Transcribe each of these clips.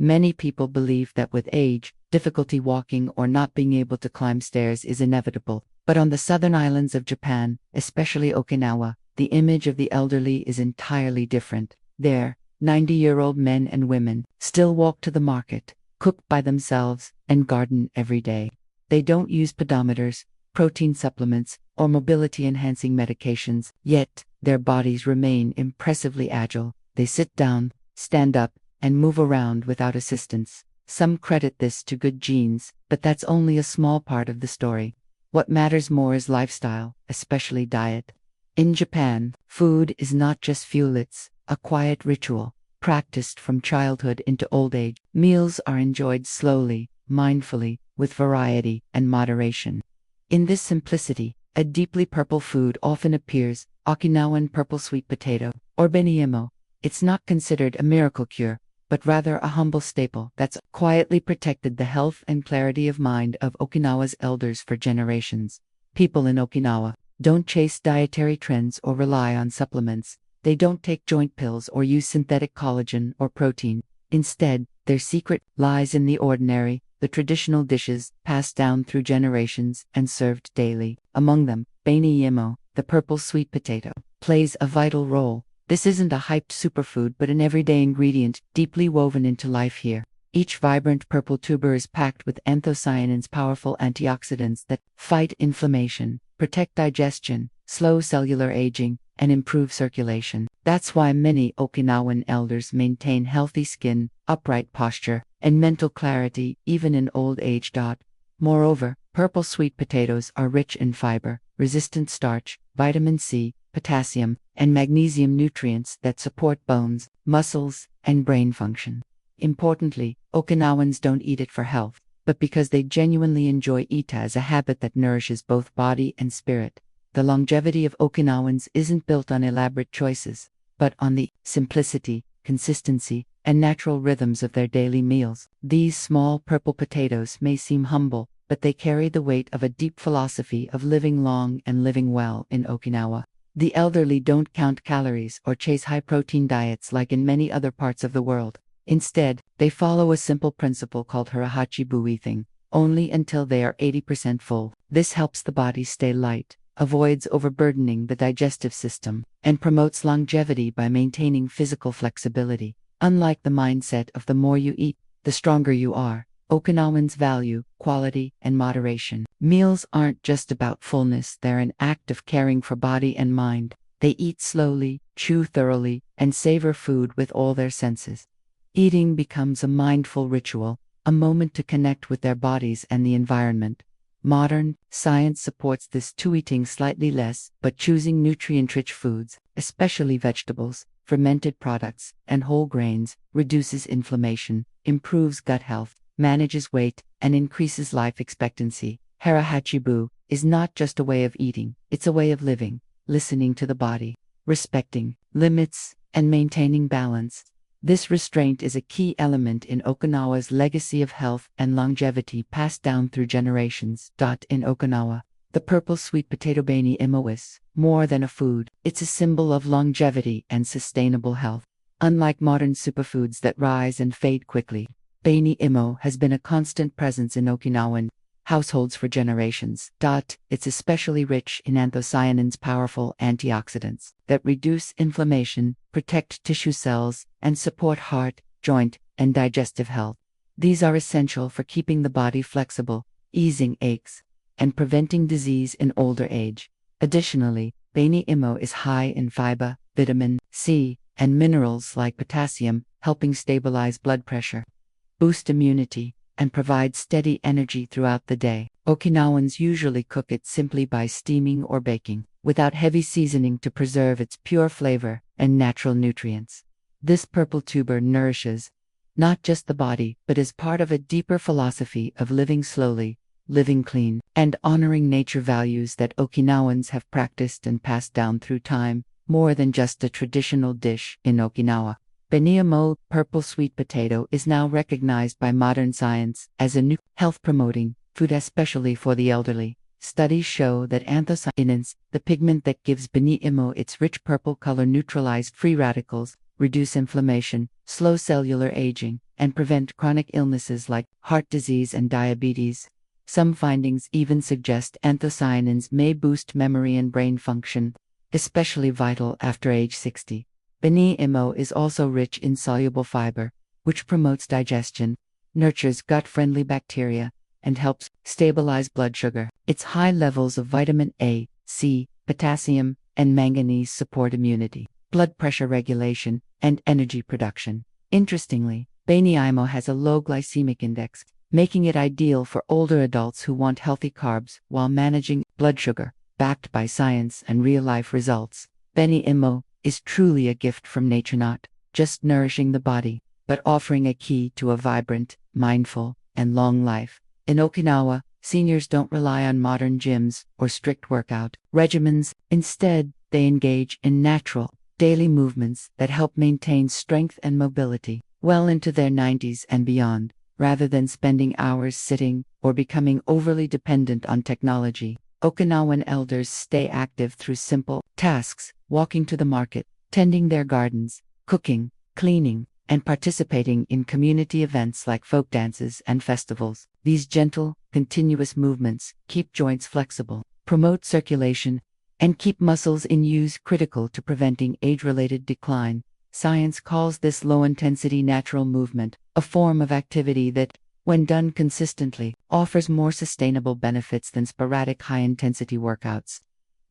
Many people believe that with age, difficulty walking or not being able to climb stairs is inevitable. But on the southern islands of Japan, especially Okinawa, the image of the elderly is entirely different. There, 90-year-old men and women still walk to the market, cook by themselves, and garden every day. They don't use pedometers, protein supplements, or mobility-enhancing medications, yet their bodies remain impressively agile. They sit down, stand up, and move around without assistance. Some credit this to good genes, but that's only a small part of the story. What matters more is lifestyle, especially diet. In Japan, food is not just fuel, it's a quiet ritual, practiced from childhood into old age. Meals are enjoyed slowly, mindfully, with variety and moderation. In this simplicity, a deeply purple food often appears, Okinawan purple sweet potato, or beni. It's not considered a miracle cure, but rather a humble staple that's quietly protected the health and clarity of mind of Okinawa's elders for generations. People in Okinawa don't chase dietary trends or rely on supplements. They don't take joint pills or use synthetic collagen or protein. Instead, their secret lies in the ordinary, the traditional dishes passed down through generations and served daily. Among them, beni, the purple sweet potato, plays a vital role. This isn't a hyped superfood but an everyday ingredient deeply woven into life here. Each vibrant purple tuber is packed with anthocyanins, powerful antioxidants that fight inflammation, protect digestion, slow cellular aging, and improve circulation. That's why many Okinawan elders maintain healthy skin, upright posture, and mental clarity even in old age. Moreover, purple sweet potatoes are rich in fiber, resistant starch, vitamin C, potassium, and magnesium nutrients that support bones, muscles, and brain function. Importantly, Okinawans don't eat it for health, but because they genuinely enjoy it as a habit that nourishes both body and spirit. The longevity of Okinawans isn't built on elaborate choices, but on the simplicity, consistency, and natural rhythms of their daily meals. These small purple potatoes may seem humble, but they carry the weight of a deep philosophy of living long and living well in Okinawa. The elderly don't count calories or chase high-protein diets like in many other parts of the world. Instead, they follow a simple principle called harahachibu, eating only until they are 80% full. This helps the body stay light, avoids overburdening the digestive system, and promotes longevity by maintaining physical flexibility. Unlike the mindset of the more you eat, the stronger you are, Okinawans value quality and moderation. Meals aren't just about fullness, they're an act of caring for body and mind. They eat slowly, chew thoroughly, and savor food with all their senses. Eating becomes a mindful ritual, a moment to connect with their bodies and the environment. Modern science supports this too, eating slightly less, but choosing nutrient-rich foods, especially vegetables, fermented products, and whole grains, reduces inflammation, improves gut health, manages weight, and increases life expectancy. Harahachibu is not just a way of eating, it's a way of living, listening to the body, respecting limits, and maintaining balance. This restraint is a key element in Okinawa's legacy of health and longevity passed down through generations. In Okinawa, the purple sweet potato beni is more than a food, it's a symbol of longevity and sustainable health. Unlike modern superfoods that rise and fade quickly, beni has been a constant presence in Okinawan households for generations. It's especially rich in anthocyanins, powerful antioxidants that reduce inflammation, protect tissue cells, and support heart, joint, and digestive health. These are essential for keeping the body flexible, easing aches, and preventing disease in older age. Additionally, beni is high in fiber, vitamin C, and minerals like potassium, helping stabilize blood pressure, boost immunity, and provide steady energy throughout the day. Okinawans usually cook it simply by steaming or baking, without heavy seasoning to preserve its pure flavor and natural nutrients. This purple tuber nourishes not just the body, but is part of a deeper philosophy of living slowly, living clean, and honoring nature, values that Okinawans have practiced and passed down through time, more than just a traditional dish in Okinawa. Beni, purple sweet potato, is now recognized by modern science as a new health-promoting food, especially for the elderly. Studies show that anthocyanins, the pigment that gives beni its rich purple color, neutralize free radicals, reduce inflammation, slow cellular aging, and prevent chronic illnesses like heart disease and diabetes. Some findings even suggest anthocyanins may boost memory and brain function, especially vital after age 60. Beni is also rich in soluble fiber, which promotes digestion, nurtures gut-friendly bacteria, and helps stabilize blood sugar. Its high levels of vitamin A, C, potassium, and manganese support immunity, blood pressure regulation, and energy production. Interestingly, beni has a low glycemic index, making it ideal for older adults who want healthy carbs while managing blood sugar. Backed by science and real-life results, beni is truly a gift from nature, not just nourishing the body, but offering a key to a vibrant, mindful, and long life. In Okinawa, seniors don't rely on modern gyms or strict workout regimens. Instead, they engage in natural, daily movements that help maintain strength and mobility well into their 90s and beyond, rather than spending hours sitting or becoming overly dependent on technology. Okinawan elders stay active through simple tasks, walking to the market, tending their gardens, cooking, cleaning, and participating in community events like folk dances and festivals. These gentle, continuous movements keep joints flexible, promote circulation, and keep muscles in use, critical to preventing age-related decline. Science calls this low-intensity natural movement a form of activity that, when done consistently, offers more sustainable benefits than sporadic high-intensity workouts.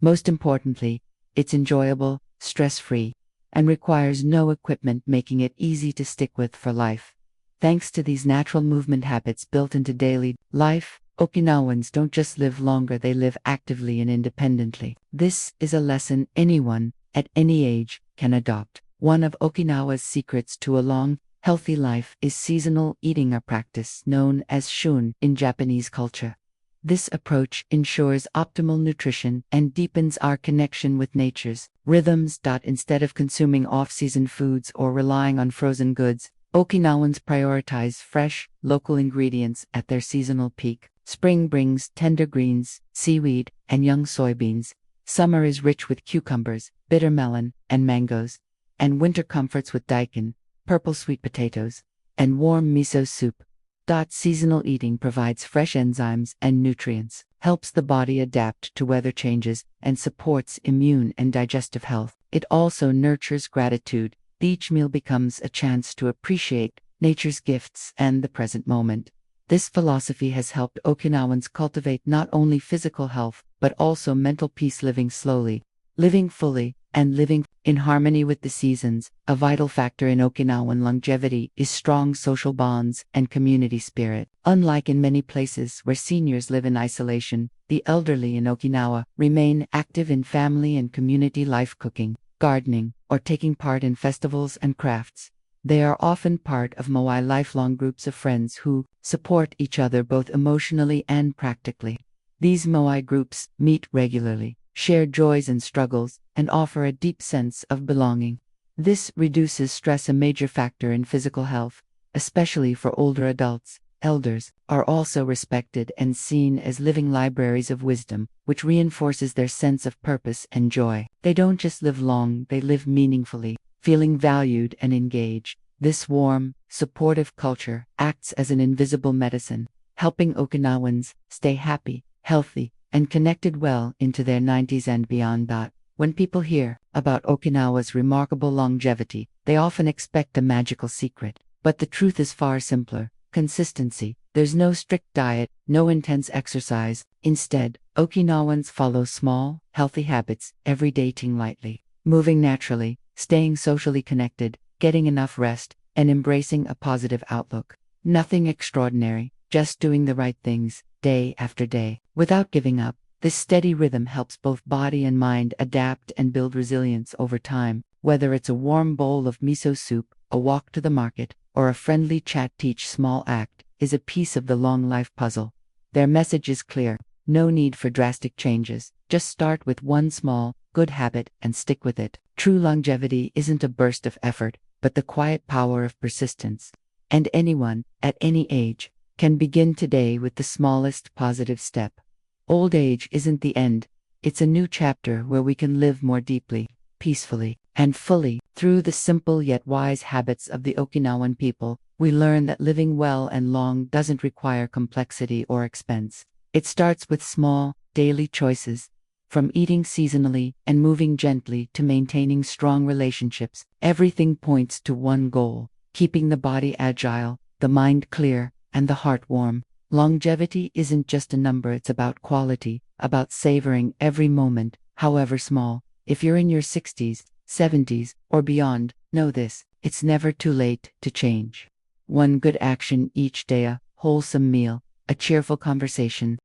Most importantly, it's enjoyable, stress-free, and requires no equipment, making it easy to stick with for life. Thanks to these natural movement habits built into daily life, Okinawans don't just live longer, they live actively and independently. This is a lesson anyone, at any age, can adopt. One of Okinawa's secrets to a long, healthy life is seasonal eating, a practice known as shun in Japanese culture. This approach ensures optimal nutrition and deepens our connection with nature's rhythms. Instead of consuming off-season foods or relying on frozen goods, Okinawans prioritize fresh, local ingredients at their seasonal peak. Spring brings tender greens, seaweed, and young soybeans. Summer is rich with cucumbers, bitter melon, and mangoes. And winter comforts with daikon, purple sweet potatoes, and warm miso soup. Seasonal eating provides fresh enzymes and nutrients, helps the body adapt to weather changes, and supports immune and digestive health. It also nurtures gratitude. Each meal becomes a chance to appreciate nature's gifts and the present moment. This philosophy has helped Okinawans cultivate not only physical health, but also mental peace, living slowly, living fully, and living in harmony with the seasons. A vital factor in Okinawan longevity is strong social bonds and community spirit. Unlike in many places where seniors live in isolation, the elderly in Okinawa remain active in family and community life, cooking, gardening, or taking part in festivals and crafts. They are often part of lifelong groups of friends who support each other both emotionally and practically. These groups meet regularly, share joys and struggles, and offer a deep sense of belonging. This reduces stress, a major factor in physical health, especially for older adults. Elders are also respected and seen as living libraries of wisdom, which reinforces their sense of purpose and joy. They don't just live long, they live meaningfully, feeling valued and engaged. This warm, supportive culture acts as an invisible medicine, helping Okinawans stay happy, healthy, and connected well into their 90s and beyond. When people hear about Okinawa's remarkable longevity, they often expect a magical secret. But the truth is far simpler: consistency. There's no strict diet, no intense exercise. Instead, Okinawans follow small, healthy habits every day, eating lightly, moving naturally, staying socially connected, getting enough rest, and embracing a positive outlook. Nothing extraordinary, just doing the right things, day after day, without giving up. This steady rhythm helps both body and mind adapt and build resilience over time. Whether it's a warm bowl of miso soup, a walk to the market, or a friendly chat, each small act is a piece of the long life puzzle. Their message is clear: no need for drastic changes. Just start with one small, good habit and stick with it. True longevity isn't a burst of effort, but the quiet power of persistence. And anyone, at any age, can begin today with the smallest positive step. Old age isn't the end, it's a new chapter where we can live more deeply, peacefully, and fully. Through the simple yet wise habits of the Okinawan people, we learn that living well and long doesn't require complexity or expense. It starts with small, daily choices, from eating seasonally and moving gently to maintaining strong relationships. Everything points to one goal: keeping the body agile, the mind clear, and the heart warm. Longevity isn't just a number, it's about quality, about savoring every moment, however small. If you're in your 60s, 70s, or beyond, know this: it's never too late to change. One good action each day, a wholesome meal, a cheerful conversation,